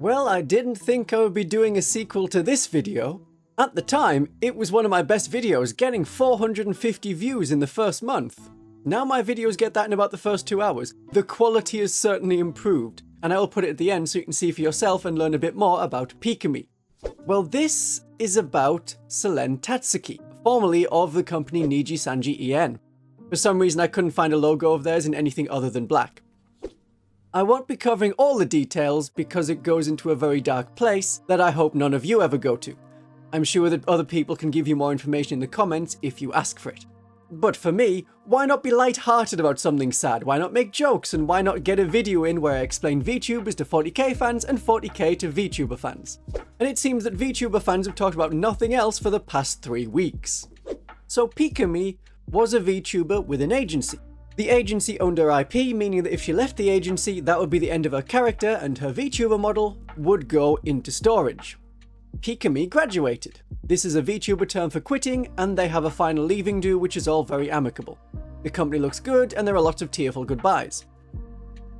Well, I didn't think I would be doing a sequel to this video. At the time, it was one of my best videos, getting 450 views in the first month. Now my videos get that in about the first 2 hours. The quality has certainly improved, and I will put it at the end so you can see for yourself and learn a bit more about Pikamee. Well, this is about Selen Tatsuki, formerly of the company Nijisanji EN. For some reason I couldn't find a logo of theirs in anything other than black. I won't be covering all the details because it goes into a very dark place that I hope none of you ever go to. I'm sure that other people can give you more information in the comments if you ask for it. But for me, why not be light-hearted about something sad? Why not make jokes, and why not get a video in where I explain VTubers to 40k fans and 40k to VTuber fans? And it seems that VTuber fans have talked about nothing else for the past 3 weeks. So Pikamee was a VTuber with an agency. The agency owned her IP, meaning that if she left the agency, that would be the end of her character and her VTuber model would go into storage. Pikamee graduated. This is a VTuber term for quitting, and they have a final leaving due, which is all very amicable. The company looks good, and there are lots of tearful goodbyes.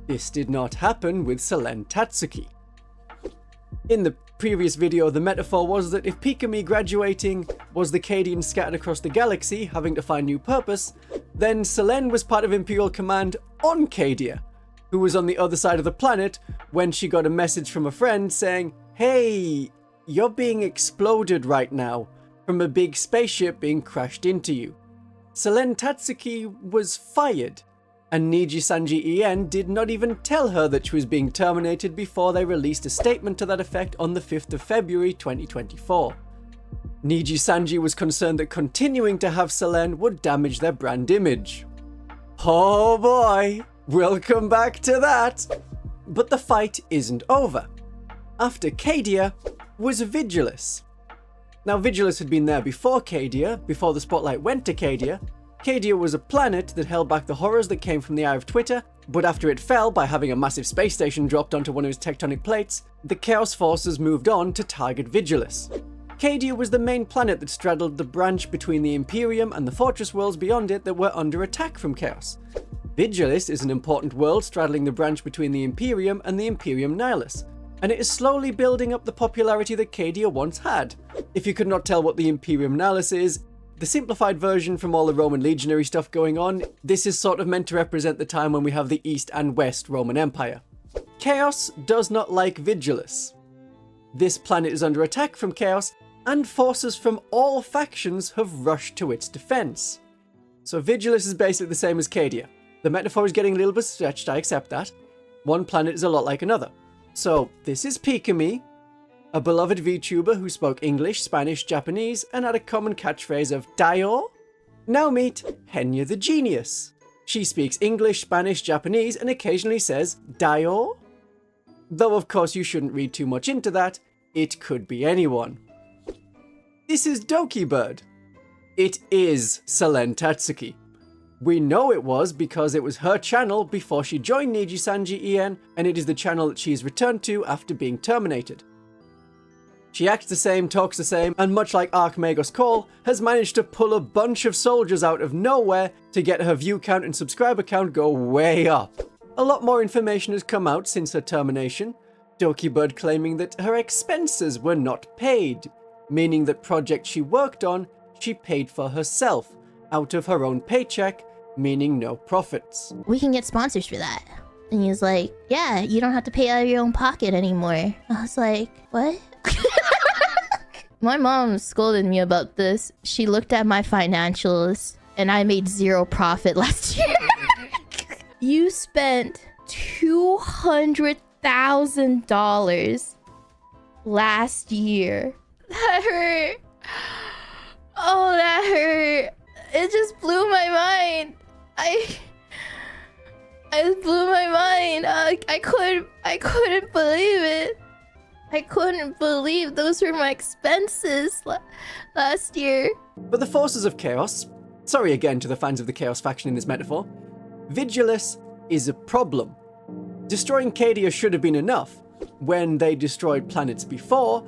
This did not happen with Selen Tatsuki. In the previous video, the metaphor was that if Pikamee graduating was the Cadians scattered across the galaxy, having to find new purpose, then Selen was part of Imperial Command on Cadia, who was on the other side of the planet when she got a message from a friend saying, "Hey, you're being exploded right now from a big spaceship being crashed into you." Selen Tatsuki was fired, and Nijisanji EN did not even tell her that she was being terminated before they released a statement to that effect on the 5th of February 2024. Nijisanji was concerned that continuing to have Selen would damage their brand image. Oh boy, we'll come back to that! But the fight isn't over. After Cadia was Vigilus. Now Vigilus had been there before Cadia, before the spotlight went to Cadia. Cadia was a planet that held back the horrors that came from the eye of Twitter, but after it fell by having a massive space station dropped onto one of its tectonic plates, the Chaos Forces moved on to target Vigilus. Cadia was the main planet that straddled the branch between the Imperium and the fortress worlds beyond it that were under attack from Chaos. Vigilus is an important world straddling the branch between the Imperium and the Imperium Nihilus, and it is slowly building up the popularity that Cadia once had. If you could not tell what the Imperium Nihilus is, the simplified version from all the Roman legionary stuff going on, this is sort of meant to represent the time when we have the East and West Roman Empire. Chaos does not like Vigilus. This planet is under attack from Chaos, and forces from all factions have rushed to its defense. So Vigilus is basically the same as Cadia. The metaphor is getting a little bit stretched, I accept that. One planet is a lot like another. So this is Pikamee, a beloved VTuber who spoke English, Spanish, Japanese, and had a common catchphrase of "Dio." Now meet Henya the Genius. She speaks English, Spanish, Japanese, and occasionally says "Dio." Though of course you shouldn't read too much into that, it could be anyone. This is Dokibird. It is Selen Tatsuki. We know it was because it was her channel before she joined Nijisanji EN, and it is the channel that she has returned to after being terminated. She acts the same, talks the same, and much like Archmagos Call, has managed to pull a bunch of soldiers out of nowhere to get her view count and subscriber count go way up. A lot more information has come out since her termination, Dokibird claiming that her expenses were not paid, meaning that projects she worked on, she paid for herself, out of her own paycheck, meaning no profits. We can get sponsors for that. And he was like, yeah, you don't have to pay out of your own pocket anymore. I was like, what? My mom scolded me about this. She looked at my financials and I made 0 profit last year. You spent $200,000 last year. That hurt. Oh, that hurt. It just blew my mind. It blew my mind. I couldn't believe it. I couldn't believe those were my expenses last year. But the forces of Chaos, sorry again to the fans of the Chaos faction in this metaphor, Vigilus is a problem. Destroying Cadia should have been enough. When they destroyed planets before,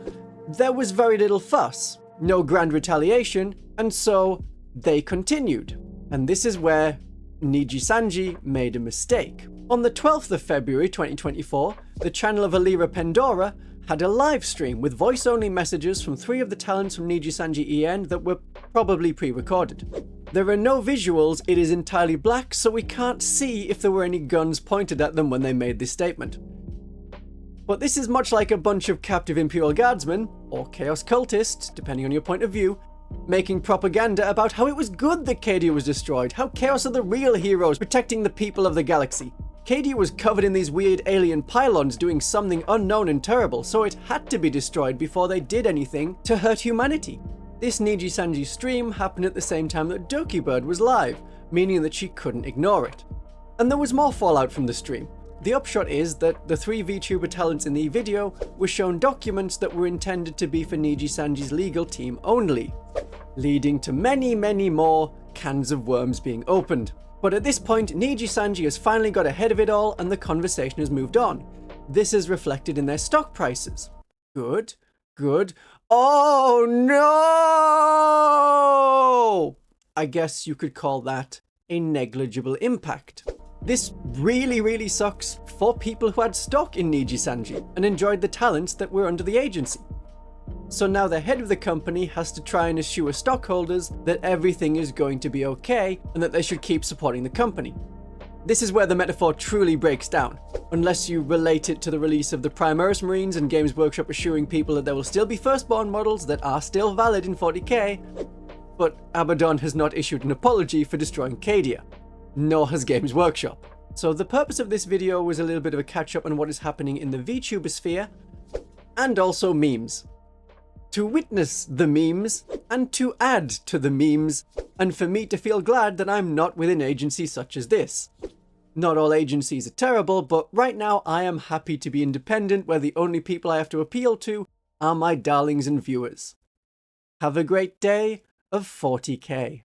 there was very little fuss, no grand retaliation, and so they continued. And this is where Nijisanji made a mistake. On the 12th of February 2024, the channel of Alira Pandora had a live stream with voice-only messages from 3 of the talents from Nijisanji EN that were probably pre-recorded. There are no visuals, it is entirely black, so we can't see if there were any guns pointed at them when they made this statement. But this is much like a bunch of captive Imperial Guardsmen, or Chaos Cultists, depending on your point of view, making propaganda about how it was good that Cadia was destroyed, how Chaos are the real heroes protecting the people of the galaxy. Cadia was covered in these weird alien pylons doing something unknown and terrible, so it had to be destroyed before they did anything to hurt humanity. This Nijisanji stream happened at the same time that Dokibird was live, meaning that she couldn't ignore it. And there was more fallout from the stream. The upshot is that the 3 VTuber talents in the video were shown documents that were intended to be for Nijisanji's legal team only, leading to many more cans of worms being opened. But at this point, Nijisanji has finally got ahead of it all and the conversation has moved on. This is reflected in their stock prices. Good. Oh no! I guess you could call that a negligible impact. This really sucks for people who had stock in Nijisanji and enjoyed the talents that were under the agency. So now the head of the company has to try and assure stockholders that everything is going to be okay and that they should keep supporting the company. This is where the metaphor truly breaks down, unless you relate it to the release of the Primaris Marines and Games Workshop assuring people that there will still be firstborn models that are still valid in 40k, but Abaddon has not issued an apology for destroying Cadia, nor has Games Workshop. So the purpose of this video was a little bit of a catch-up on what is happening in the VTuber sphere, and also memes. To witness the memes, and to add to the memes, and for me to feel glad that I'm not with an agency such as this. Not all agencies are terrible, but right now I am happy to be independent where the only people I have to appeal to are my darlings and viewers. Have a great day of 40k.